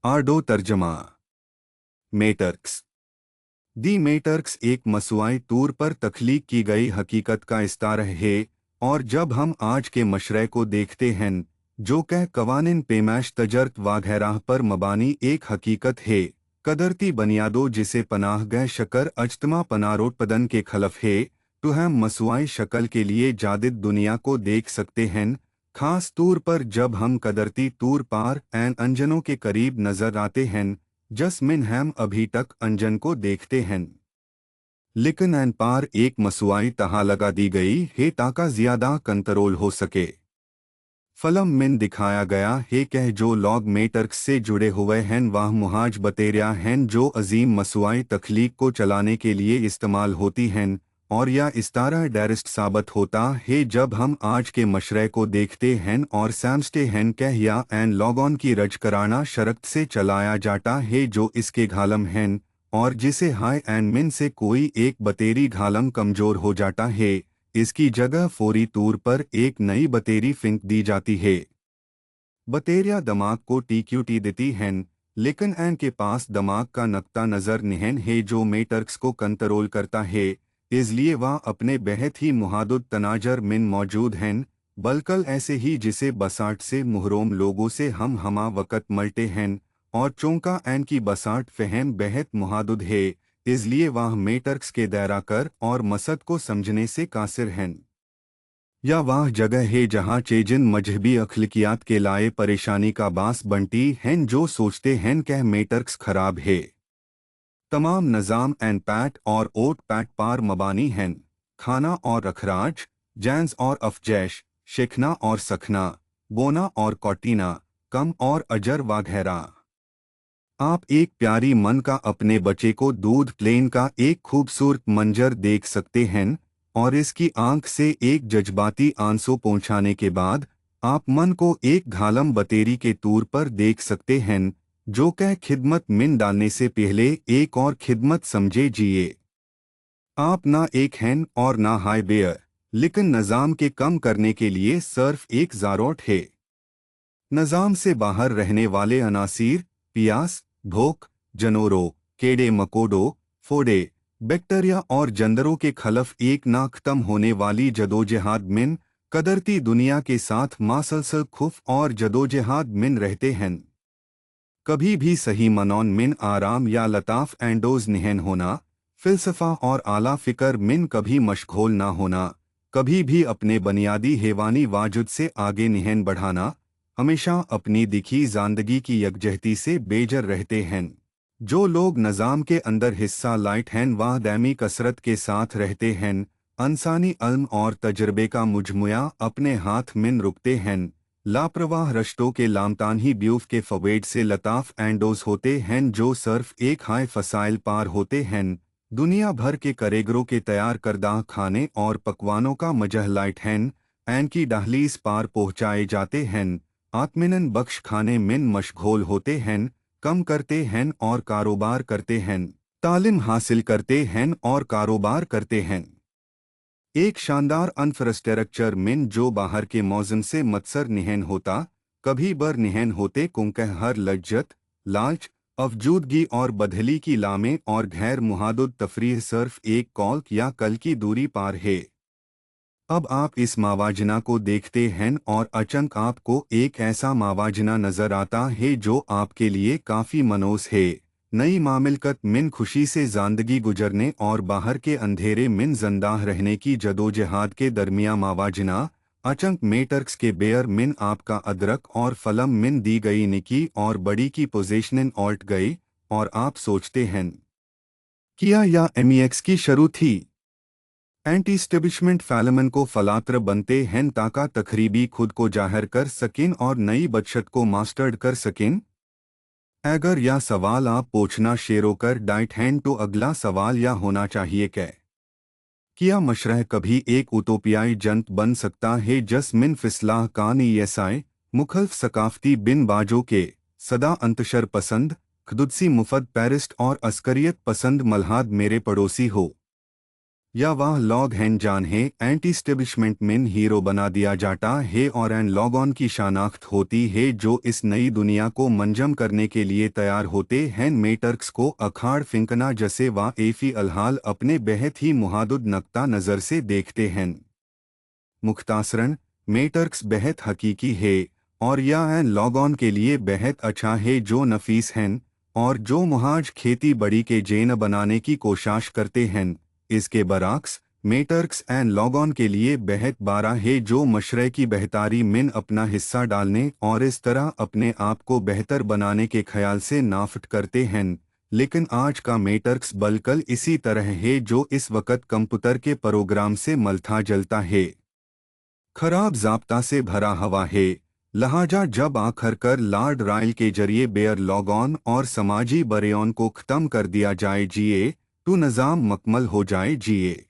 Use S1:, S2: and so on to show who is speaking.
S1: आर्डो तर्जमा। मेटर्क्स। दी मेटर्क्स एक मसवाई तौर पर तख्लीक की गई हकीकत का इस्तारह है, और जब हम आज के मशरे को देखते हैं जो कह कवानिन पेमाश तजर्त वगैरह पर मबानी एक हकीकत है, कदरती बनियादो जिसे पनाहगह शकर अजतमा पनारोटपदन के खलफ है, तो हम मसवाई शक्ल के लिए जादिद दुनिया को देख सकते हैं, खास तौर पर जब हम कदरती तौर पार एन अंजनों के करीब नजर आते हैं, जसमिन हम अभी तक अंजन को देखते हैं। लेकिन एन पार एक मसवाई तहा लगा दी गई है ताका ज्यादा कंट्रोल हो सके। फलम में दिखाया गया है कि जो लॉग मेटर्क्स से जुड़े हुए हैं वह मुहाज बतेरिया हैं जो अजीम मसवाई तख्लीक को चलाने के लिए इस्तेमाल होती हैं, और यह इस्तारा डायरेक्ट साबित होता है जब हम आज के मशरे को देखते हैं और समझते हैं कि या एन लॉगॉन की रजकराना शरक्त से चलाया जाता है जो इसके घालम हैं, और जिसे हाई एंड मिन से कोई एक बतेरी घालम कमजोर हो जाता है, इसकी जगह फौरी तौर पर एक नई बतेरी फिंक दी जाती है। बतेरिया दिमाग को टीक्यूटी देती हैं, लेकिन एन के पास दिमाग का नक्ता नज़र नहीं है जो मेटर्क्स को कंट्रोल करता है, इसलिए वह अपने बेहद ही मुहादुद तनाजर मिन मौजूद हैं, बल्कल ऐसे ही जिसे बसाट से मुहरोम लोगों से हम हमा वक़्त मलते हैं, और चौंका एन की बसाट फहम बेहद मुहादुद है, इसलिए वह मेटर्क्स के दायरा कर और मसद को समझने से कासिर हैं। या वह जगह है जहाँ चेजिन मजहबी अखलाकियात के लाए परेशानी का बास बनती हैं जो सोचते हैं कि मेटर्क्स खराब है। तमाम नज़ाम एन पैट और ओट पैट पार मबानी हैं, खाना और अखराज, जैंस और अफजैश, शिखना और सखना, बोना और कौटीना, कम और अजर वगैरह। आप एक प्यारी मन का अपने बच्चे को दूध प्लेन का एक खूबसूरत मंजर देख सकते हैं, और इसकी आंख से एक जज्बाती आंसू पहुंचाने के बाद आप मन को एक घालम बतेरी के तौर पर देख सकते हैं जो कह खिदमत मिन डालने से पहले एक और खिदमत समझे जिए। आप ना एक हैं और ना हाई बेयर, लेकिन निज़ाम के कम करने के लिए सिर्फ एक ज़ारोट है। निज़ाम से बाहर रहने वाले अनासीर, पियास, भूख, जनोरों, कीड़े मकोड़ों, फोड़े, बैक्टीरिया और जंदरों के खिलाफ एक ना खत्म होने वाली जदोजहद मिन कदरती दुनिया के साथ मासलसल खुफ और जदोजहद मिन रहते हैं। कभी भी सही मनौन मिन आराम या लताफ एंडोज निहन होना, फिलसफा और आला फिकर मिन कभी मशगूल ना होना, कभी भी अपने बुनियादी हैवानी वाजुद से आगे निहन बढ़ाना, हमेशा अपनी दिखी ज़ांदगी की यकजहती से बेजर रहते हैं। जो लोग निज़ाम के अंदर हिस्सा लाइट हैं वह दैमी कसरत के साथ रहते हैं, इंसानी इल्म और तजर्बे का मुजमुआ अपने हाथ मिन रुकते हैं, लापरवाह रश्तों के लामतानही ब्यूफ के फवेड से लताफ एंडोज होते हैं जो सिर्फ एक हाई फसाइल पार होते हैं, दुनिया भर के करेगरों के तैयार करदा खाने और पकवानों का मजह लाइट हैं, एन की डाहलीज पार पहुँचाए जाते हैं, आत्मिनन बख्श खाने मिन मशगूल होते हैं, कम करते हैं और कारोबार करते हैं, तालिम हासिल करते हैं और कारोबार करते हैं। एक शानदार इंफ्रास्ट्रक्चर मिन जो बाहर के मौजम से मत्सर निहन होता, कभी बर निहन होते कुंकह हर लज्जत, लालच, अफजूदगी और बदहली की लामे और गैर मुहादुद तफरीह सिर्फ एक कॉल्क या कल की दूरी पार है। अब आप इस मावाजना को देखते हैं और अचानक आपको एक ऐसा मावाजना नजर आता है जो आपके लिए काफ़ी मनोस है। नई मामिलकत मिन खुशी से ज़ांदगी गुजरने और बाहर के अंधेरे मिन जिंदाह रहने की जदोजहद के दरमिया मावाजना, अचानक मेटर्क्स के बेयर मिन आपका अदरक और फलम मिन दी गई निकी और बड़ी की पोजीशन ऑल्ट गई, और आप सोचते हैं किया या एमईएक्स की शुरू थी। एंटी स्टेब्लिशमेंट फैलमन को फलात्र बनते हैं ताका तकरीबी खुद को जाहिर कर सकें और नई बदशत को मास्टर्ड कर सकें। अगर यह सवाल आप पूछना शेरों कर डाइट हैं तो अगला सवाल यह होना चाहिए क्या मशरह कभी एक उतोपियाई जंत बन सकता है जसमिन फिसलाह कान ईएसआई मुखल्फ सकाफती बिन बाजों के सदा अंतशर पसंद खुदसी मुफद पैरिस्ट और अस्करियत पसंद मल्हाद मेरे पड़ोसी हो। या वह लोग हैं जान्हें एंटी स्टेब्लिशमेंट में हीरो बना दिया जाता है और एन लोगों की शानाख्त होती है जो इस नई दुनिया को मंजम करने के लिए तैयार होते हैं मेटर्क्स को अखाड़ फिंकना जैसे वा एफी अलहाल अपने बेहद ही मुहादुद नक्ता नज़र से देखते हैं। मुख्तासरन मेटर्क्स बेहद हकीकी है और यह एन लोगों के लिए बेहद अच्छा है जो नफीस हैं और जो मुहाज खेती बड़ी के जेन बनाने की कोशिश करते हैं। इसके बरक्स मेटर्क्स एन लोगों के लिए बेहद बारा है जो मशरे की बेहतारी में अपना हिस्सा डालने और इस तरह अपने आप को बेहतर बनाने के ख्याल से नाफट करते हैं। लेकिन आज का मेटर्क्स बलकल इसी तरह है जो इस वक्त कंप्यूटर के प्रोग्राम से मलथा जलता है, खराब जाब्ता से भरा हवा है। लिहाजा जब आखिर कर लॉर्ड रायल के जरिए बेयर लॉगॉन और समाजी बरेओन को ख़त्म कर दिया जाए जिए तो निज़ाम मकमल हो जाए जिए।